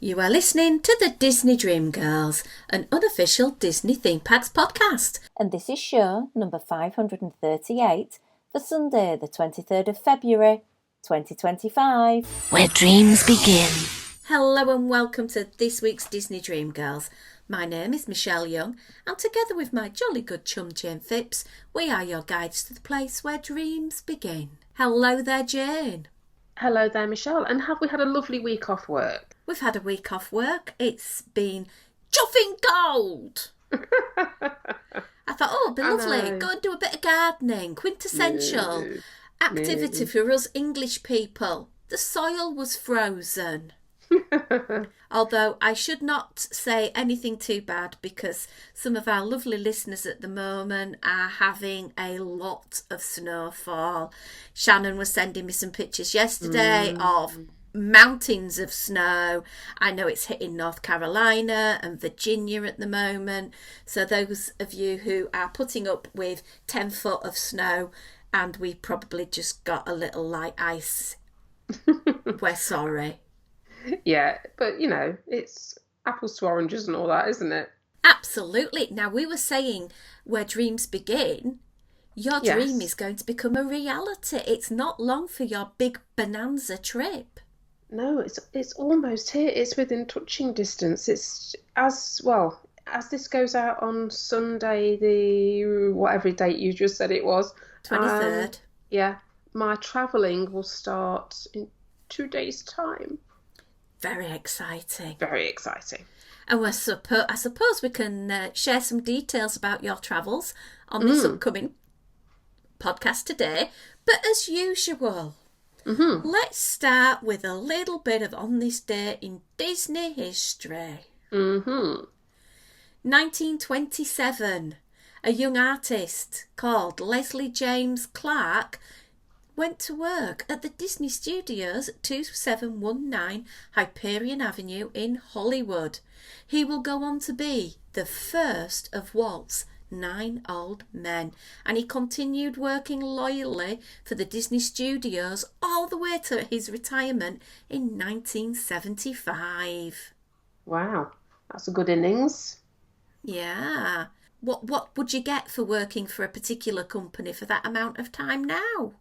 You are listening to the Disney Dream Girls, an unofficial Disney Theme Parks podcast. And this is show number 538 for Sunday, the 23rd of February, 2025. Where dreams begin. Hello and welcome to this week's Disney Dream Girls. My name is Michelle Young, and together with my jolly good chum Jane Phipps, we are your guides to the place where dreams begin. Hello there, Jane. Hello there, Michelle. And have we had a lovely week off work? We've had a week off work. It's been chuffing cold. I thought, it'd be lovely. Go and do a bit of gardening. Quintessential activity for us English people. The soil was frozen. Although I should not say anything too bad because some of our lovely listeners at the moment are having a lot of snowfall. Shannon was sending me some pictures yesterday of mountains of snow. I know it's hitting North Carolina and Virginia at the moment. So those of you who are putting up with 10 foot of snow and we probably just got a little light ice, we're sorry. Yeah, but you know, it's apples to oranges and all that, isn't it? Absolutely. Now, we were saying where dreams begin, your dream is going to become a reality. It's not long for your big bonanza trip. No, it's almost here. It's within touching distance. It's as this goes out on Sunday, the whatever date you just said it was. 23rd. Yeah, my travelling will start in 2 days' time. Very exciting. Very exciting. And I suppose we can share some details about your travels on this upcoming podcast today. But as usual, let's start with a little bit of on this day in Disney history. 1927, a young artist called Leslie James Clark went to work at the Disney Studios at 2719 Hyperion Avenue in Hollywood. He will go on to be the first of Walt's 9 old men, and he continued working loyally for the Disney Studios all the way to his retirement in 1975. Wow, that's a good innings. Yeah. What would you get for working for a particular company for that amount of time now?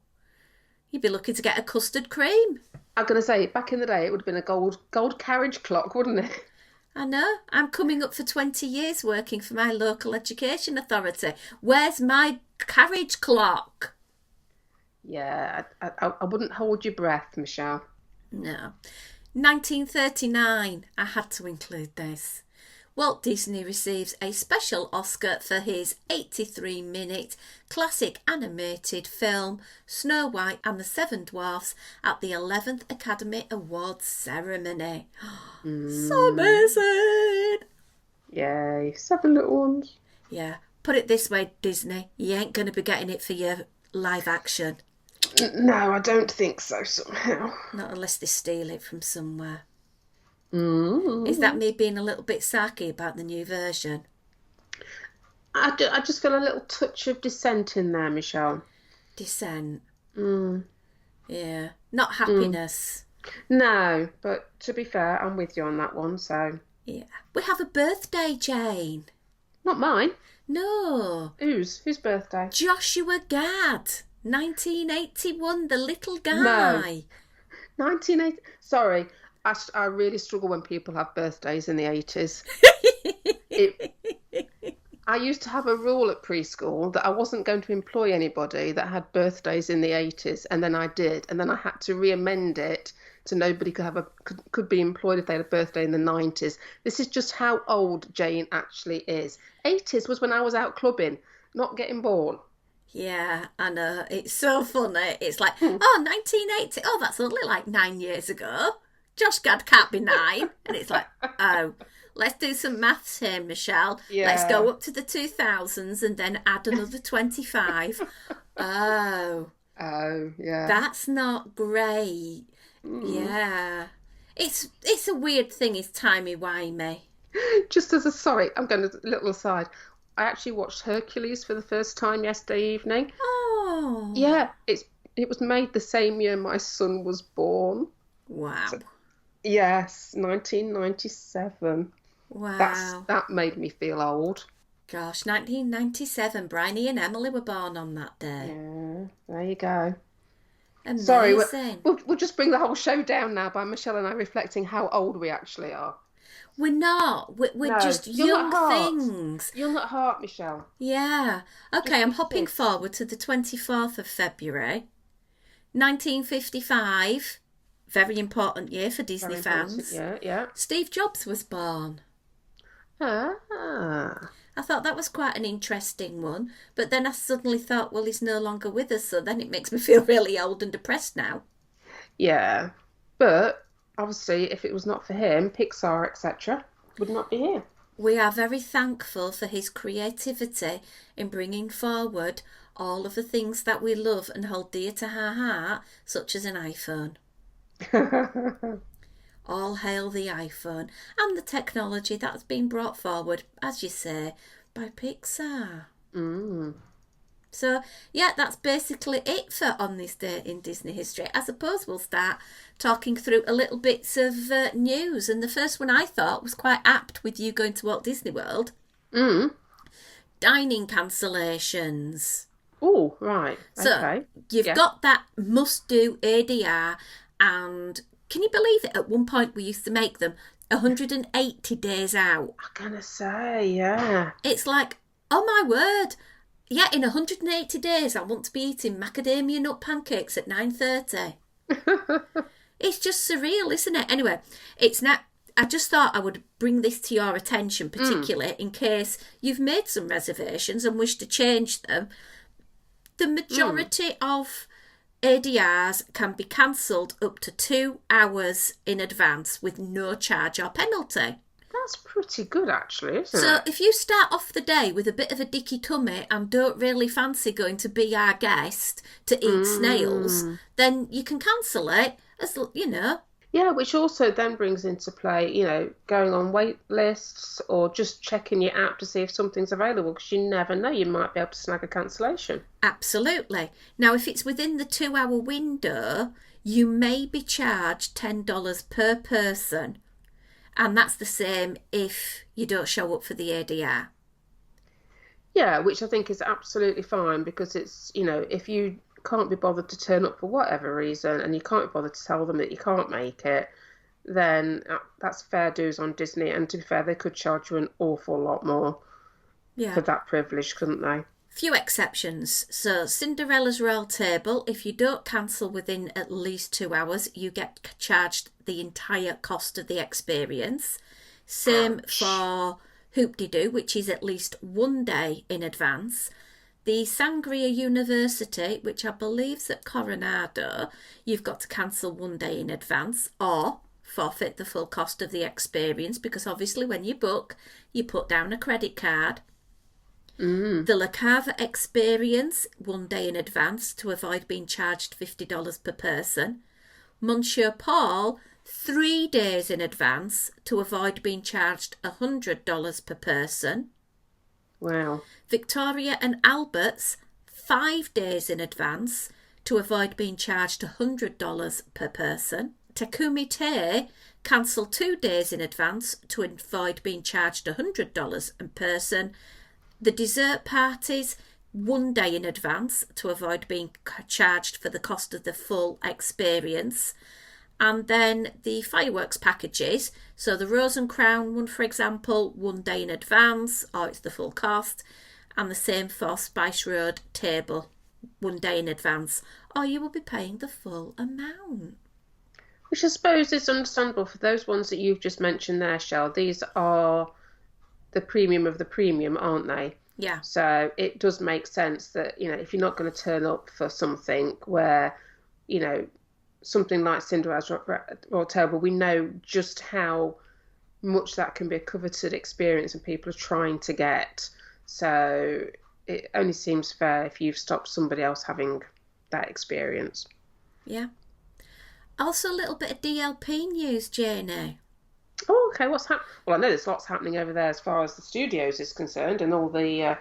You'd be looking to get a custard cream. I'm going to say, back in the day, it would have been a gold carriage clock, wouldn't it? I know. I'm coming up for 20 years working for my local education authority. Where's my carriage clock? Yeah, I wouldn't hold your breath, Michelle. No. 1939. I had to include this. Walt Disney receives a special Oscar for his 83-minute classic animated film Snow White and the Seven Dwarfs at the 11th Academy Awards ceremony. So amazing! Yay, 7 little ones. Yeah, put it this way, Disney, you ain't going to be getting it for your live action. No, I don't think so somehow. Not unless they steal it from somewhere. Is that me being a little bit sarky about the new version? I just feel a little touch of dissent in there, Michelle. Dissent. Yeah. Not happiness. No, but to be fair, I'm with you on that one, so... Yeah. We have a birthday, Jane. Not mine. No. Whose birthday? Joshua Gad. 1981, the little guy. No. 1980... Sorry. I really struggle when people have birthdays in the 80s. I used to have a rule at preschool that I wasn't going to employ anybody that had birthdays in the 80s, and then I did, and then I had to re-amend it to nobody could be employed if they had a birthday in the 90s. This is just how old Jane actually is. 80s was when I was out clubbing, not getting born. Yeah, I know. It's so funny. It's like, 1980. Oh, that's only like 9 years ago. Josh Gad can't be 9. And it's like, let's do some maths here, Michelle. Yeah. Let's go up to the 2000s and then add another 25. Oh, yeah. That's not great. Yeah. It's a weird thing, is timey-wimey. Just as I'm going to a little aside. I actually watched Hercules for the first time yesterday evening. Oh. Yeah, it was made the same year my son was born. Wow. So, Yes, 1997. Wow. That made me feel old. Gosh, 1997. Bryony and Emily were born on that day. Yeah, there you go. Amazing. Sorry, we'll just bring the whole show down now by Michelle and I reflecting how old we actually are. We're not. We're No, just young things. Young at heart, Michelle. Yeah. Okay, I'm hopping forward to the 24th of February. 1955. Very important year for Disney fans. Yeah. Steve Jobs was born. Ah. I thought that was quite an interesting one, but then I suddenly thought, well, he's no longer with us, so then it makes me feel really old and depressed now. Yeah, but obviously, if it was not for him, Pixar, etc., would not be here. We are very thankful for his creativity in bringing forward all of the things that we love and hold dear to our heart, such as an iPhone. All hail the iPhone and the technology that's been brought forward, as you say, by Pixar. So, yeah, that's basically it for On This Day in Disney History. I suppose we'll start talking through a little bits of news. And the first one I thought was quite apt with you going to Walt Disney World. Dining cancellations. Oh, right. So, okay. You've got that must-do ADR, and can you believe it? At one point, we used to make them 180 days out. I'm going to say, yeah. It's like, oh my word. Yeah, in 180 days, I want to be eating macadamia nut pancakes at 9:30. It's just surreal, isn't it? Anyway, it's not. I just thought I would bring this to your attention, particularly in case you've made some reservations and wish to change them. The majority of ADRs can be cancelled up to 2 hours in advance with no charge or penalty. That's pretty good, actually, isn't it? So if you start off the day with a bit of a dicky tummy and don't really fancy going to be our guest to eat snails, then you can cancel it, as you know. Yeah, which also then brings into play, going on wait lists or just checking your app to see if something's available, because you never know, you might be able to snag a cancellation. Absolutely. Now, if it's within the 2 hour window, you may be charged $10 per person. And that's the same if you don't show up for the ADR. Yeah, which I think is absolutely fine, because it's, if you can't be bothered to turn up for whatever reason and you can't be bothered to tell them that you can't make it, then that's fair dues on Disney. And to be fair, they could charge you an awful lot more for that privilege, couldn't they? Few exceptions. So Cinderella's Royal Table, if you don't cancel within at least 2 hours, you get charged the entire cost of the experience. Same for Hoop-de-Doo, which is at least 1 day in advance. The Sangria University, which I believe is at Coronado, you've got to cancel 1 day in advance or forfeit the full cost of the experience, because obviously when you book, you put down a credit card. The La Cava Experience, 1 day in advance to avoid being charged $50 per person. Monsieur Paul, 3 days in advance to avoid being charged $100 per person. Wow. Victoria and Albert's, 5 days in advance to avoid being charged $100 per person. Takumi Te, cancel 2 days in advance to avoid being charged $100 per person. The dessert parties, 1 day in advance to avoid being charged for the cost of the full experience. And then the fireworks packages, so the Rose and Crown one, for example, 1 day in advance, or it's the full cost. And the same for Spice Road Table, 1 day in advance, or you will be paying the full amount. Which I suppose is understandable for those ones that you've just mentioned there, Shell. These are the premium of the premium, aren't they? Yeah. So it does make sense that, if you're not going to turn up for something where, something like Cinderella's Royal Table, we know just how much that can be a coveted experience and people are trying to get. So it only seems fair if you've stopped somebody else having that experience. Yeah. Also a little bit of DLP news, Janie. Oh, okay. What's happening? Well, I know there's lots happening over there as far as the studios is concerned and all the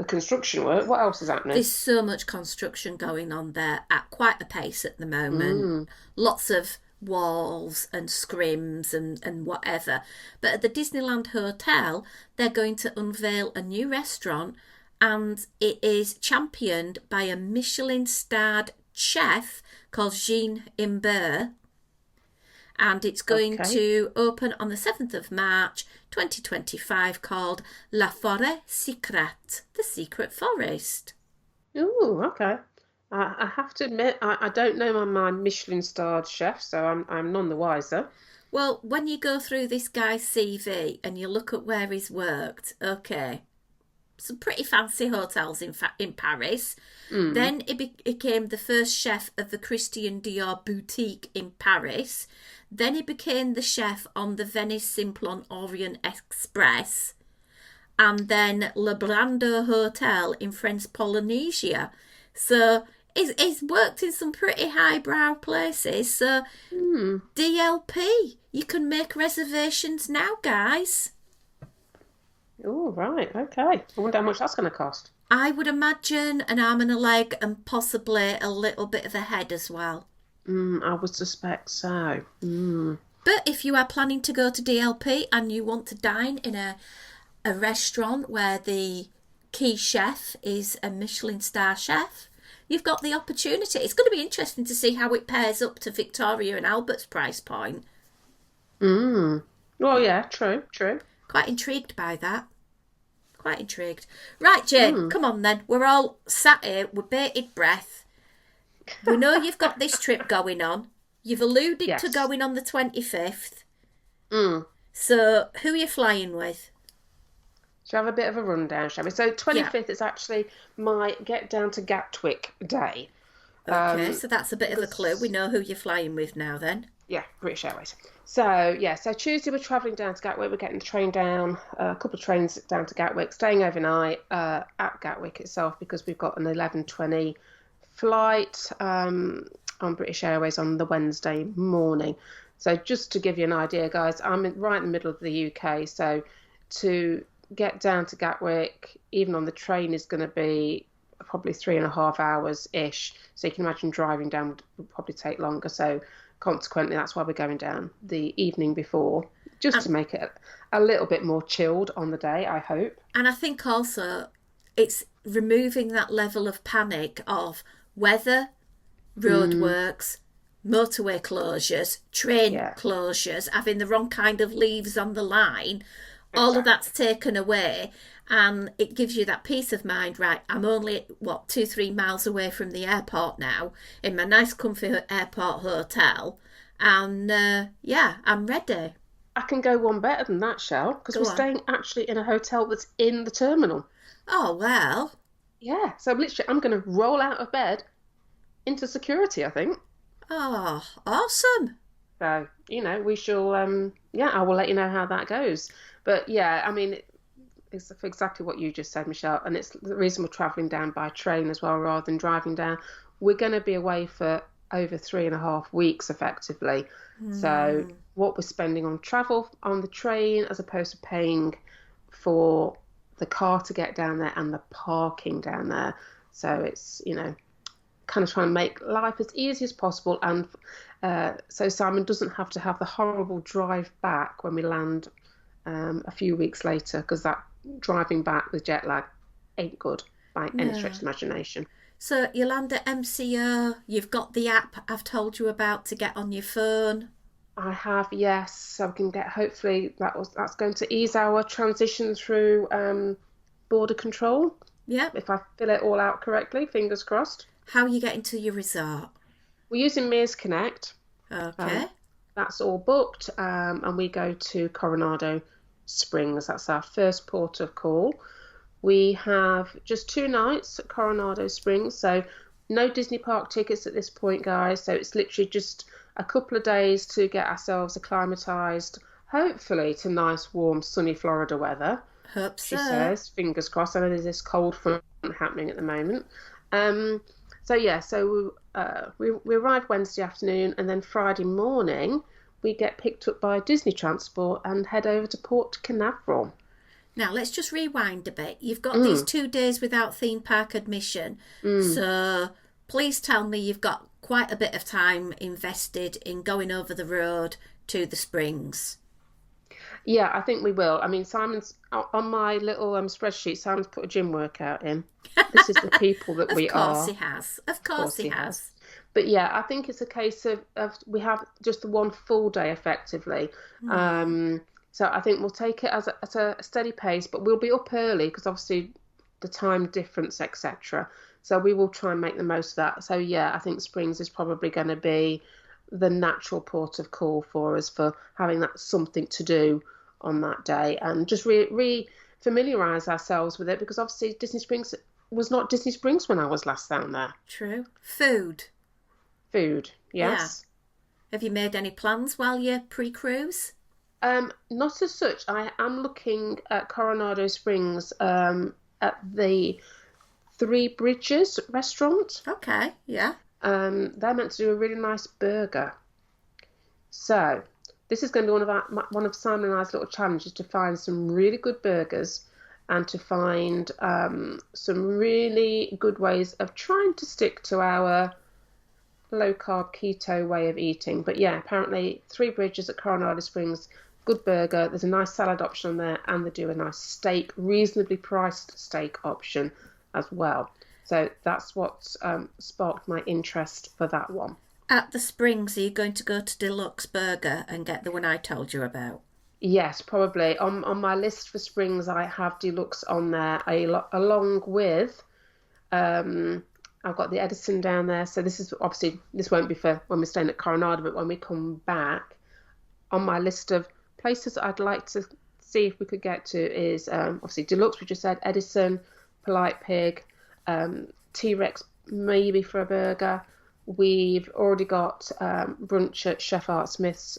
construction work. What else is happening? There's so much construction going on there at quite a pace at the moment. Lots of walls and scrims and whatever. But at the Disneyland Hotel, they're going to unveil a new restaurant, and it is championed by a Michelin-starred chef called Jean Imbert. And it's going to open on the 7th of March 2025, called La Forêt Secrète, the Secret Forest. Ooh, okay. I have to admit, I don't know my Michelin-starred chef, so I'm none the wiser. Well, when you go through this guy's CV and you look at where he's worked, okay, some pretty fancy hotels in Paris. Then he became the first chef of the Christian Dior boutique in Paris. Then he became the chef on the Venice Simplon Orient Express. And then Le Brando Hotel in French Polynesia. So he's worked in some pretty highbrow places. So DLP, you can make reservations now, guys. Oh, right, okay. I wonder how much that's going to cost. I would imagine an arm and a leg, and possibly a little bit of a head as well. I would suspect so. But if you are planning to go to DLP and you want to dine in a restaurant where the key chef is a Michelin star chef, you've got the opportunity. It's going to be interesting to see how it pairs up to Victoria and Albert's price point. Well, yeah, true. Quite intrigued by that. Quite intrigued. Right, Jane, come on then. We're all sat here with bated breath. We know you've got this trip going on. You've alluded to going on the 25th. So, who are you flying with? Shall we have a bit of a rundown, shall we? So, 25th is actually my get down to Gatwick day. Okay, so that's a bit of a clue. We know who you're flying with now then. Yeah, British Airways. So Tuesday we're travelling down to Gatwick. We're getting the train down, a couple of trains down to Gatwick, staying overnight at Gatwick itself, because we've got an 11:20 flight on British Airways on the Wednesday morning. So just to give you an idea, guys, I'm right in the middle of the UK. So to get down to Gatwick, even on the train, is going to be probably 3.5 hours-ish. So you can imagine driving down would probably take longer. So consequently, that's why we're going down the evening before, just to make it a little bit more chilled on the day, I hope. And I think also it's removing that level of panic of weather, roadworks, motorway closures, train closures, having the wrong kind of leaves on the line. All of that's taken away, and it gives you that peace of mind. Right, I'm only 2-3 miles away from the airport now, in my nice comfy airport hotel, and I'm ready. I can go one better than that, Shell, because we're staying actually in a hotel that's in the terminal. Oh, well. Yeah, so literally I'm going to roll out of bed into security, I think. Oh, awesome. So, we shall, I will let you know how that goes. But yeah, I mean, it's exactly what you just said, Michelle, and it's the reason we're travelling down by train as well rather than driving down. We're going to be away for over 3.5 weeks effectively. So what we're spending on travel on the train, as opposed to paying for the car to get down there and the parking down there. So it's, kind of trying to make life as easy as possible, and so Simon doesn't have to have the horrible drive back when we land a few weeks later, because that driving back with jet lag ain't good by any stretch of the imagination. So you land at MCO, you've got the app I've told you about to get on your phone. I have, yes. So we can get, hopefully that's going to ease our transition through border control. Yeah. If I fill it all out correctly, fingers crossed. How are you getting to your resort? We're using Mears Connect. Okay. That's all booked, and we go to Coronado Springs. That's our first port of call. We have just 2 nights at Coronado Springs, so no Disney Park tickets at this point, guys. So it's literally just a couple of days to get ourselves acclimatised, hopefully to nice, warm, sunny Florida weather. Hope so. She says, fingers crossed. I know there's this cold front happening at the moment. So we arrive Wednesday afternoon, and then Friday morning we get picked up by Disney Transport and head over to Port Canaveral. Now, let's just rewind a bit. You've got these 2 days without theme park admission. So please tell me you've got quite a bit of time invested in going over the road to the Springs. Yeah, I think we will. I mean, Simon's on my little spreadsheet. Simon's put a gym workout in. This is the people that we are. Of course he has. Of course he has. But yeah, I think it's a case of we have just the one full day effectively. So I think we'll take it at a steady pace, but we'll be up early because obviously the time difference, etc. So we will try and make the most of that. So yeah, I think Springs is probably going to be the natural port of call for us for having that something to do on that day and just familiarise ourselves with it, because obviously Disney Springs was not Disney Springs when I was last down there. True. Food, yes. Yeah. Have you made any plans while you're pre-cruise? Not as such. I am looking at Coronado Springs at the Three Bridges restaurant. Okay, yeah. They're meant to do a really nice burger. So this is going to be one of Simon and I's little challenges, to find some really good burgers and to find some really good ways of trying to stick to our low-carb keto way of eating. But yeah, apparently Three Bridges at Coronado Springs, good burger. There's a nice salad option on there, and they do a nice steak, reasonably priced steak option as well. So that's what sparked my interest for that one. At the Springs, are you going to go to Deluxe Burger and get the one I told you about? Yes, probably. On my list for Springs, I have Deluxe on there, along with, I've got the Edison down there. So this is obviously, this won't be for when we're staying at Coronado, but when we come back, on my list of places I'd like to see if we could get to is obviously Deluxe, we just said, Edison, Polite Pig, T-Rex maybe for a burger. We've already got brunch at Chef Art Smith's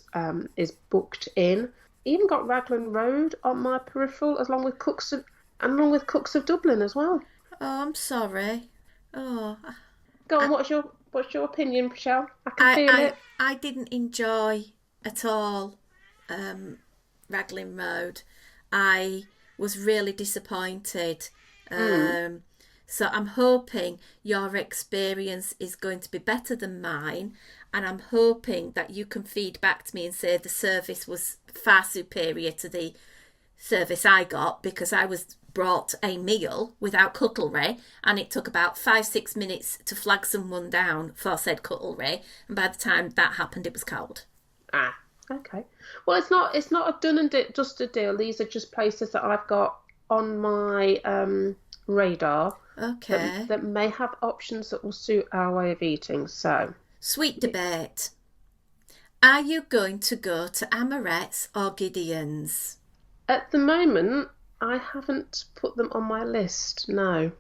is booked in. Even got Raglan Road on my peripheral, along with Cooks of Dublin as well. Oh, I'm sorry. Oh, go on. What's your opinion, Michelle? I can feel it. I didn't enjoy at all Raglan Road. I was really disappointed. So I'm hoping your experience is going to be better than mine, and I'm hoping that you can feed back to me and say the service was far superior to the service I got, because I was brought a meal without cutlery, and it took about 5-6 minutes to flag someone down for said cutlery, and by the time that happened it was cold. Okay. Well, it's not a done and dusted deal. These are just places that I've got on my radar. Okay. That may have options that will suit our way of eating. So, sweet debate. Are you going to go to Amorette's or Gideon's? At the moment, I haven't put them on my list, no.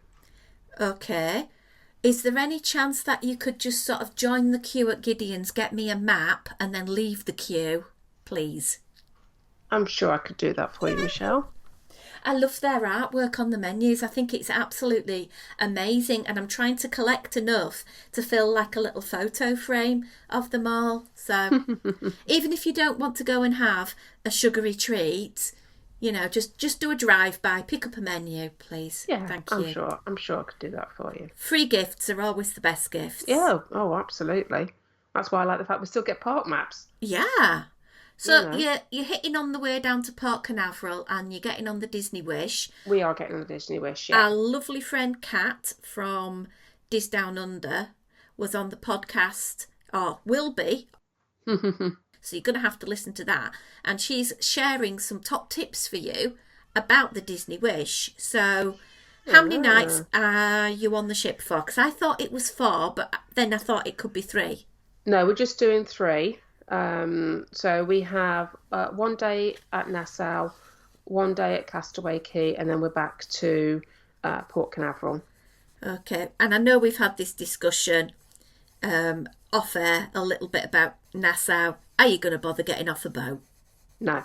Okay. Is there any chance that you could just sort of join the queue at Gideon's, get me a map, and then leave the queue, please? I'm sure I could do that for you, Michelle. I love their artwork on the menus. I think it's absolutely amazing, and I'm trying to collect enough to fill like a little photo frame of them all. So even if you don't want to go and have a sugary treat, you know, just do a drive-by, pick up a menu, please. Yeah, thank you. I'm sure I could do that for you. Free gifts are always the best gifts. Yeah, absolutely. That's why I like the fact we still get park maps. Yeah. So you're hitting on the way down to Port Canaveral, and you're getting on the Disney Wish. We are getting on the Disney Wish, yeah. Our lovely friend Kat from Dis Down Under was on the podcast, or will be. So you're going to have to listen to that. And she's sharing some top tips for you about the Disney Wish. So how many nights are you on the ship for? Because I thought it was 4, but then I thought it could be 3. No, we're just doing 3. So we have 1 day at Nassau, 1 day at Castaway Cay, and then we're back to Port Canaveral. Okay, and I know we've had this discussion off air a little bit about Nassau. Are you going to bother getting off a boat? No.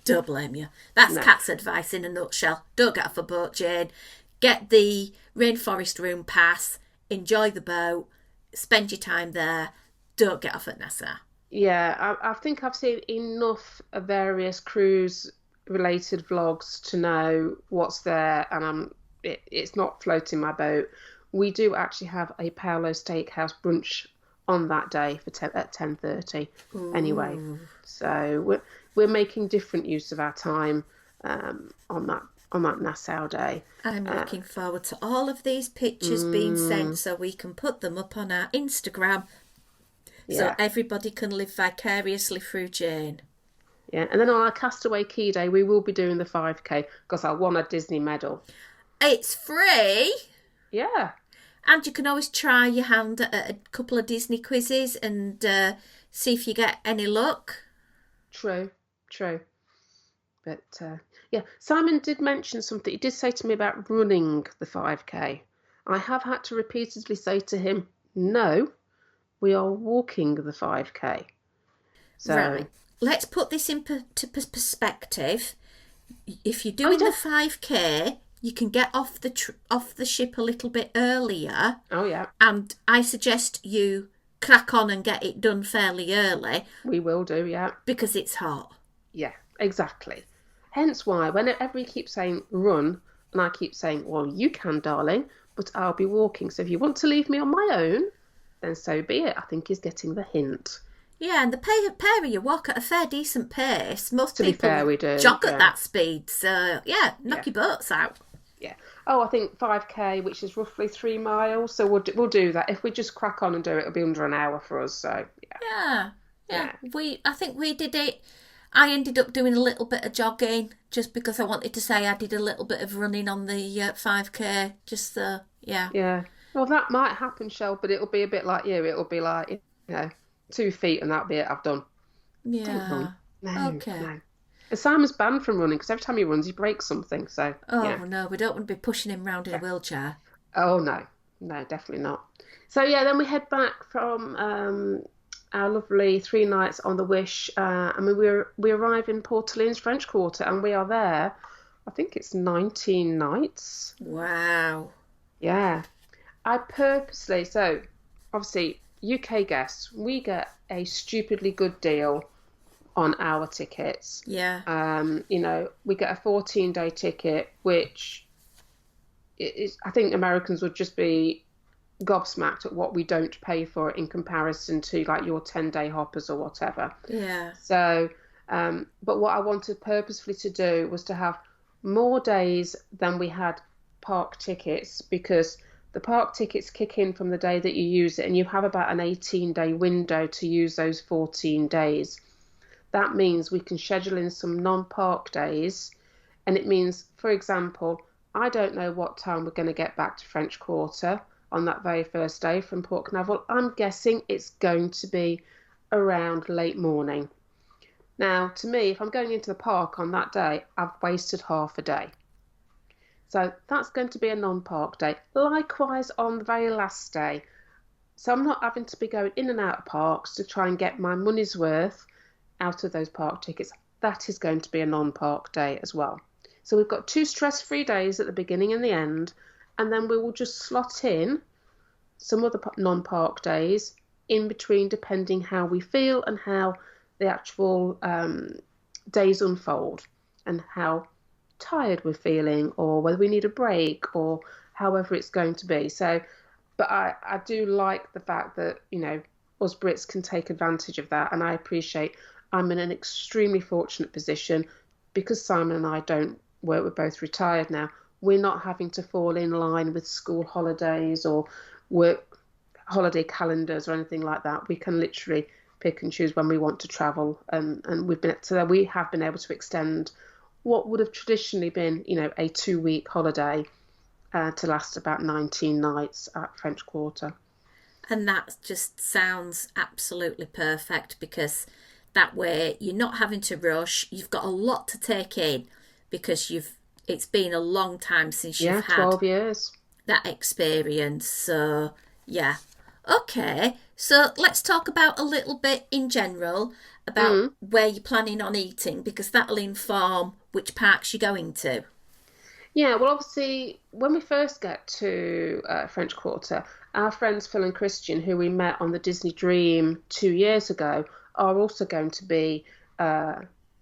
Don't blame you. That's Kat's advice in a nutshell. Don't get off a boat, Jane. Get the Rainforest Room Pass, enjoy the boat, spend your time there. Don't get off at Nassau. Yeah, I think I've seen enough of various cruise-related vlogs to know what's there, and it's not floating my boat. We do actually have a Paolo Steakhouse brunch on that day at 10:30 anyway. So we're making different use of our time on that Nassau Day. I'm looking forward to all of these pictures being sent so we can put them up on our Instagram so everybody can live vicariously through Jane. Yeah, and then on our Castaway Key Day, we will be doing the 5K because I won a Disney medal. It's free. Yeah. And you can always try your hand at a couple of Disney quizzes and see if you get any luck. True. But Simon did mention something. He did say to me about running the 5K. I have had to repeatedly say to him, no, we are walking the 5K. So, right. Let's put this into perspective. If you're doing the 5K, you can get off the ship a little bit earlier. Oh, yeah. And I suggest you crack on and get it done fairly early. We will do, yeah. Because it's hot. Yeah, exactly. Hence why, whenever he keeps saying run, and I keep saying, well, you can, darling, but I'll be walking. So if you want to leave me on my own, then so be it. I think he's getting the hint. Yeah, and the pair of you walk at a fair decent pace. Most to people be fair, we do, jog at that speed. So, knock your butts out. Yeah. Oh, I think 5K, which is roughly 3 miles. So we'll do that. If we just crack on and do it, it'll be under an hour for us. So, yeah. I think we did it. I ended up doing a little bit of jogging just because I wanted to say I did a little bit of running on the 5K. Just yeah. Yeah. Well, that might happen, Shell, but it'll be a bit like you. It'll be like, 2 feet and that'll be it. I've done. Yeah. Don't run. No, okay. No. And Simon's banned from running because every time he runs, he breaks something. So. No, we don't want to be pushing him around in a wheelchair. Oh no, definitely not. So then we head back from our lovely 3 nights on the Wish. We arrive in Port Orleans French Quarter, and we are there. I think it's 19 nights. Wow. Yeah. I purposely, so obviously UK guests, we get a stupidly good deal on our tickets. Yeah. We get a 14-day ticket, which is, I think Americans would just be gobsmacked at what we don't pay for it in comparison to like your 10-day hoppers or whatever. Yeah. So, but what I wanted purposefully to do was to have more days than we had park tickets, because the park tickets kick in from the day that you use it, and you have about an 18-day window to use those 14 days. That means we can schedule in some non-park days, and it means, for example, I don't know what time we're going to get back to French Quarter on that very first day from Port Canaveral. I'm guessing it's going to be around late morning. Now, to me, if I'm going into the park on that day, I've wasted half a day. So that's going to be a non-park day. Likewise on the very last day. So I'm not having to be going in and out of parks to try and get my money's worth out of those park tickets. That is going to be a non-park day as well. So we've got 2 stress-free days at the beginning and the end, and then we will just slot in some other non-park days in between, depending how we feel and how the actual days unfold and how tired we're feeling, or whether we need a break, or however it's going to be. So, but I do like the fact that, us Brits can take advantage of that, and I appreciate I'm in an extremely fortunate position because Simon and I don't work, we're both retired now. We're not having to fall in line with school holidays or work holiday calendars or anything like that. We can literally pick and choose when we want to travel, and we have been able to extend what would have traditionally been, a 2-week holiday to last about 19 nights at French Quarter. And that just sounds absolutely perfect, because that way you're not having to rush. You've got a lot to take in because it's been a long time since you've had 12 years. That experience. So, yeah. Okay, so let's talk about a little bit in general about where you're planning on eating, because that'll inform which parks you're going to. Yeah, well, obviously, when we first get to French Quarter, our friends Phil and Christian, who we met on the Disney Dream 2 years ago, are also going to be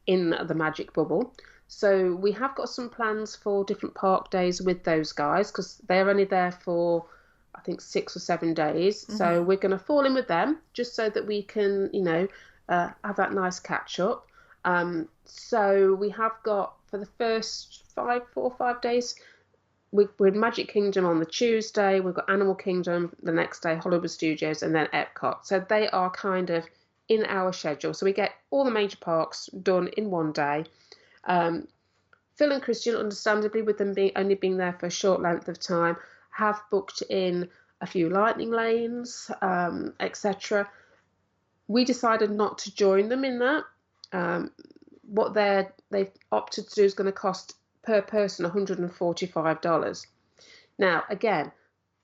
in the Magic Bubble. So we have got some plans for different park days with those guys, because they're only there for I think 6 or 7 days. So we're going to fall in with them just so that we can, have that nice catch up. So we have got, for the first 4 or 5 days, we're in Magic Kingdom on the Tuesday. We've got Animal Kingdom the next day, Hollywood Studios, and then Epcot. So they are kind of in our schedule. So we get all the major parks done in one day. Phil and Christian, understandably, with them only being there for a short length of time, have booked in a few lightning lanes, etc. We decided not to join them in that. What they've opted to do is going to cost per person $145. Now, again,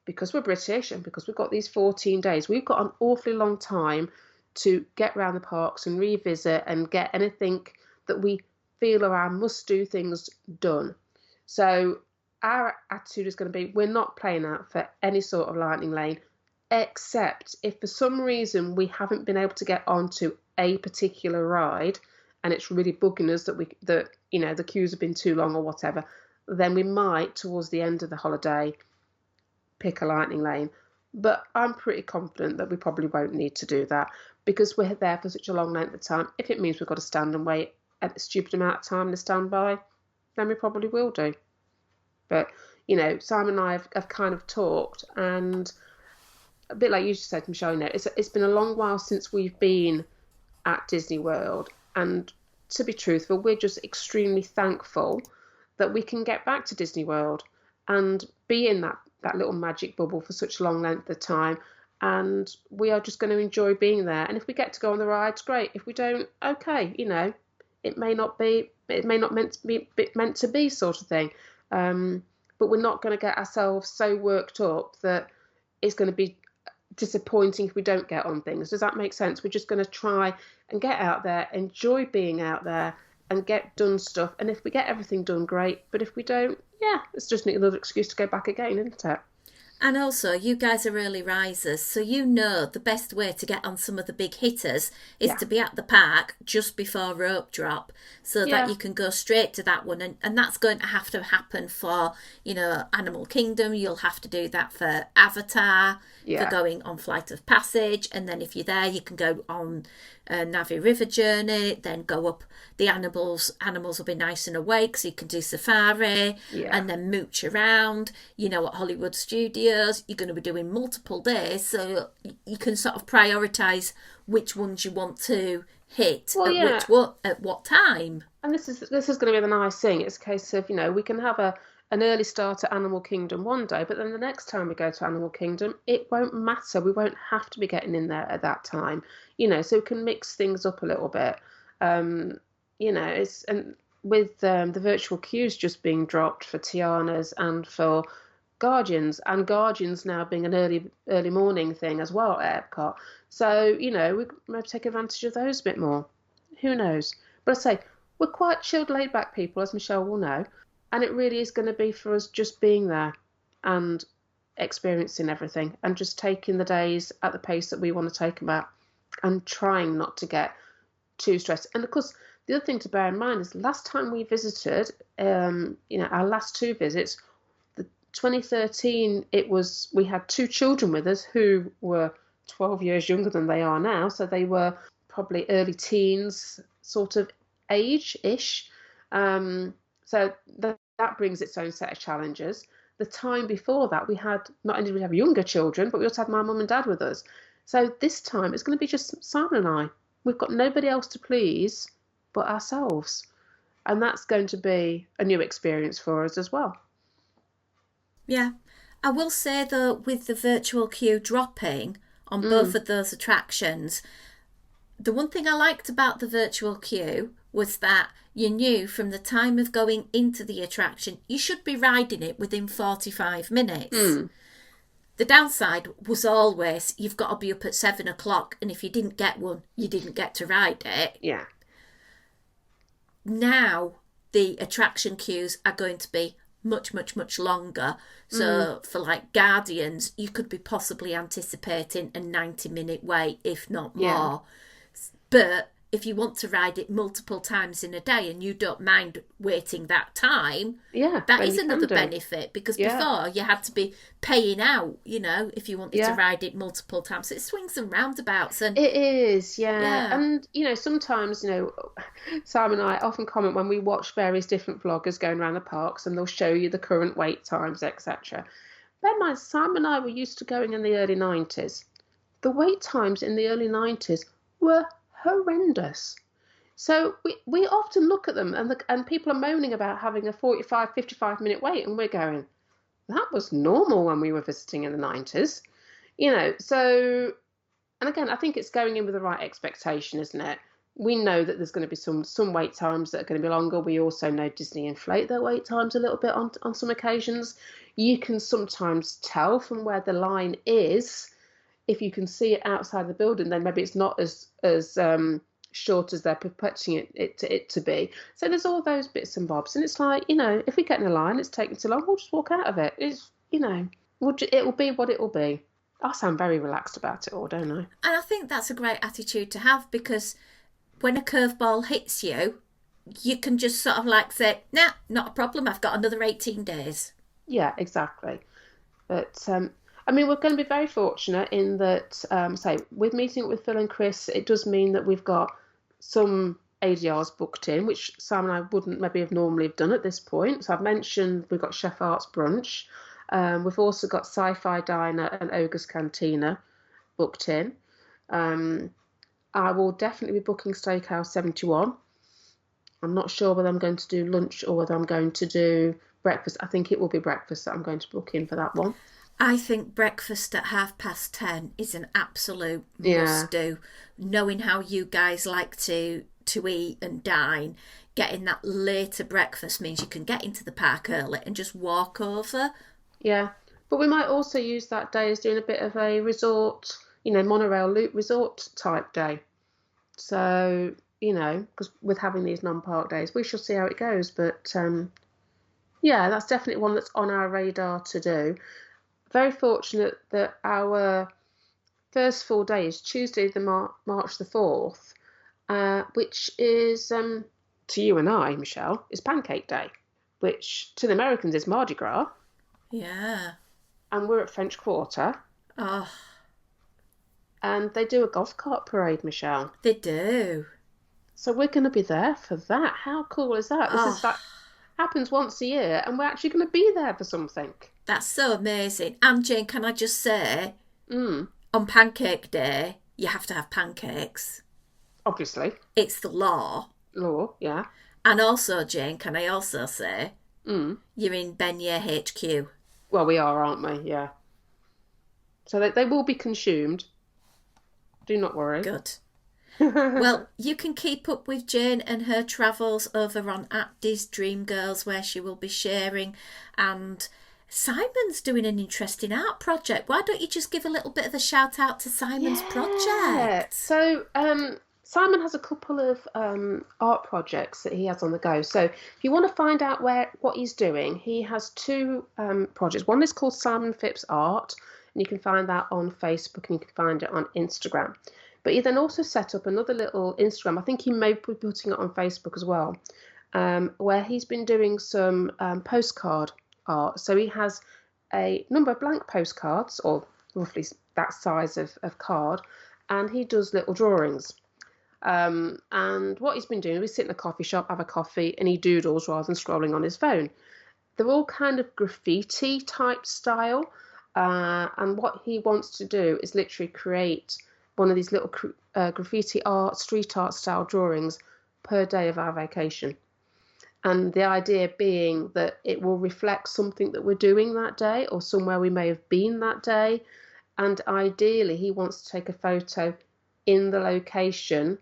because we're British and because we've got these 14 days, we've got an awfully long time to get around the parks and revisit and get anything that we feel are our must-do things done. So our attitude is going to be, we're not playing out for any sort of lightning lane, except if for some reason we haven't been able to get onto a particular ride and it's really bugging us that the queues have been too long or whatever, then we might, towards the end of the holiday, pick a lightning lane. But I'm pretty confident that we probably won't need to do that because we're there for such a long length of time. If it means we've got to stand and wait a stupid amount of time to stand by, then we probably will do. But, Simon and I have kind of talked, and a bit like you just said, Michelle, it's been a long while since we've been at Disney World. And to be truthful, we're just extremely thankful that we can get back to Disney World and be in that little magic bubble for such a long length of time. And we are just going to enjoy being there. And if we get to go on the rides, great. If we don't, okay, it may not meant to be sort of thing. But we're not going to get ourselves so worked up that it's going to be disappointing if we don't get on things. Does that make sense? We're just going to try and get out there, enjoy being out there and get done stuff. And if we get everything done, great. But if we don't, it's just another excuse to go back again, isn't it? And also, you guys are early risers, so the best way to get on some of the big hitters is to be at the park just before rope drop, so that you can go straight to that one. And that's going to happen for, Animal Kingdom. You'll have to do that for Avatar, for going on Flight of Passage. And then if you're there, you can go on Navi River Journey, then go up. The animals will be nice and awake, so you can do safari and then mooch around. At Hollywood Studios, you're going to be doing multiple days, so you can sort of prioritise which ones you want to hit at what time. And this is going to be the nice thing. It's a case of, we can have an early start at Animal Kingdom one day, but then the next time we go to Animal Kingdom, it won't matter. We won't have to be getting in there at that time, so we can mix things up a little bit. And with the virtual queues just being dropped for Tiana's and for Guardians, and Guardians now being an early morning thing as well at Epcot. So, we might take advantage of those a bit more. Who knows? But I say, we're quite chilled, laid back people, as Michelle will know. And it really is going to be for us just being there and experiencing everything and just taking the days at the pace that we want to take them at and trying not to get too stressed. And of course, the other thing to bear in mind is last time we visited, our last 2 visits, the 2013, we had 2 children with us who were 12 years younger than they are now. So they were probably early teens sort of age-ish. So that brings its own set of challenges. The time before that, we had not only did we have younger children, but we also had my mum and dad with us. So this time it's going to be just Simon and I. We've got nobody else to please but ourselves. And that's going to be a new experience for us as well. Yeah. I will say, though, with the virtual queue dropping on both of those attractions, the one thing I liked about the virtual queue was that you knew from the time of going into the attraction, you should be riding it within 45 minutes. The downside was always you've got to be up at 7 o'clock, and if you didn't get one, you didn't get to ride it. Yeah. Now the attraction queues are going to be much, much, much longer. So for like Guardians, you could be possibly anticipating a 90-minute wait, if not more. But if you want to ride it multiple times in a day and you don't mind waiting that time, that is another benefit, because before you had to be paying out, if you wanted to ride it multiple times. So it swings and roundabouts. And it is, and sometimes Simon and I often comment when we watch various different vloggers going around the parks, and they'll show you the current wait times, etc. Bear in mind, Simon and I were used to going in the early 90s. The wait times in the early 90s were horrendous. So we often look at them, and people are moaning about having a 45, 55-minute wait, and we're going, that was normal when we were visiting in the 90s. So, and again, I think it's going in with the right expectation, isn't it? We know that there's going to be some wait times that are going to be longer. We also know Disney inflate their wait times a little bit on some occasions. You can sometimes tell from where the line is. If you can see it outside the building, then maybe it's not as short as they're perpetuating it to be. So there's all those bits and bobs, and it's like, if we get in a line, it's taking too long, we'll just walk out of it. It's it will be what it will be. I sound very relaxed about it all, don't I? And I think that's a great attitude to have, because when a curveball hits you, you can just sort of like say, nah, not a problem, I've got another 18 days. Yeah, exactly. But we're going to be very fortunate in that, with meeting with Phil and Chris, it does mean that we've got some ADRs booked in, which Sam and I wouldn't maybe have normally done at this point. So I've mentioned we've got Chef Arts Brunch. We've also got Sci-Fi Diner and Ogre's Cantina booked in. I will definitely be booking Steakhouse 71. I'm not sure whether I'm going to do lunch or whether I'm going to do breakfast. I think it will be breakfast that I'm going to book in for that one. I think breakfast at 10:30 is an absolute must-do. Knowing how you guys like to eat and dine, getting that later breakfast means you can get into the park early and just walk over. Yeah, but we might also use that day as doing a bit of a resort, monorail loop resort type day. So, because with having these non-park days, we shall see how it goes. But, that's definitely one that's on our radar to do. Very fortunate that our first full day is Tuesday, March the 4th, which is, to you and I, Michelle, is Pancake Day, which to the Americans is Mardi Gras. Yeah. And we're at French Quarter. Oh. And they do a golf cart parade, Michelle. They do. So we're going to be there for that. How cool is that? This happens once a year, and we're actually going to be there for something. That's so amazing. And Jane, can I just say, on Pancake Day, you have to have pancakes. Obviously. It's the law. Law, yeah. And also, Jane, can I also say, you're in Beignet HQ. Well, we are, aren't we? Yeah. So they will be consumed. Do not worry. Good. Well, you can keep up with Jane and her travels over on @DisDreamGirls, where she will be sharing. And Simon's doing an interesting art project. Why don't you just give a little bit of a shout out to Simon's project? So Simon has a couple of art projects that he has on the go. So if you want to find out what he's doing, he has two projects. One is called Simon Phipps Art, and you can find that on Facebook, and you can find it on Instagram. But he then also set up another little Instagram. I think he may be putting it on Facebook as well, where he's been doing some postcard art. So he has a number of blank postcards, or roughly that size of card, and he does little drawings. And what he's been doing, we sit in a coffee shop, have a coffee, and he doodles rather than scrolling on his phone. They're all kind of graffiti type style. And what he wants to do is literally create one of these little graffiti art, street art style drawings per day of our vacation. And the idea being that it will reflect something that we're doing that day, or somewhere we may have been that day. And ideally, he wants to take a photo in the location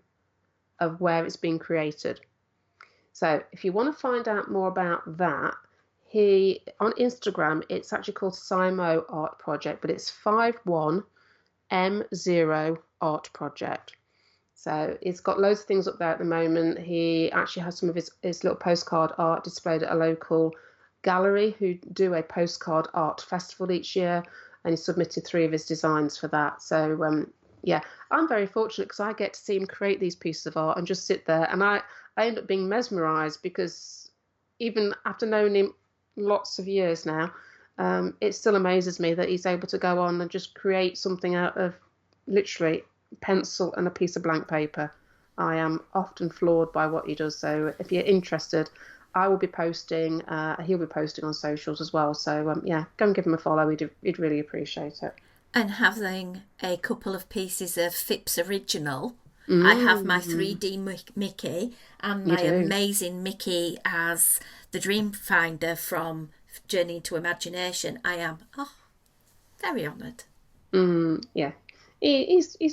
of where it's been created. So if you want to find out more about that, on Instagram, it's actually called Simo Art Project, but it's 51M0 Art Project. So it's got loads of things up there at the moment. He actually has some of his little postcard art displayed at a local gallery who do a postcard art festival each year, and he submitted 3 of his designs for that. So Yeah, I'm very fortunate because I get to see him create these pieces of art and just sit there, and I end up being mesmerised because even after knowing him lots of years now, it still amazes me that he's able to go on and just create something out of literally pencil and a piece of blank paper. I am often floored by what he does. So if you're interested, I will be posting. He'll be posting on socials as well. So yeah, go and give him a follow. He'd really appreciate it. And having a couple of pieces of Phipps original. I have my 3D Mickey and my amazing Mickey as the Dream Finder from Journey into Imagination. I am very honoured. Yeah, he's he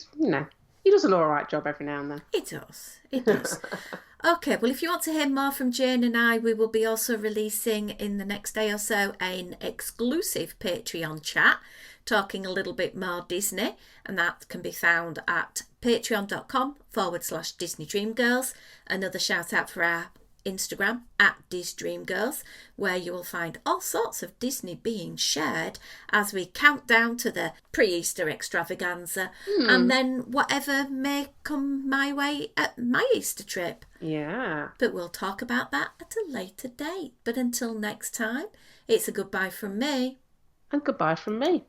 does an all right job every now and then. It does. Okay, well, if you want to hear more from Jane and I, we will be also releasing in the next day or so an exclusive Patreon chat talking a little bit more Disney, and that can be found at patreon.com/Disney Dream Girls. Another shout out for our Instagram at DisDreamGirls, where you will find all sorts of Disney being shared as we count down to the pre-Easter extravaganza and then whatever may come my way at my Easter trip. Yeah. But we'll talk about that at a later date. But until next time, it's a goodbye from me. And goodbye from me.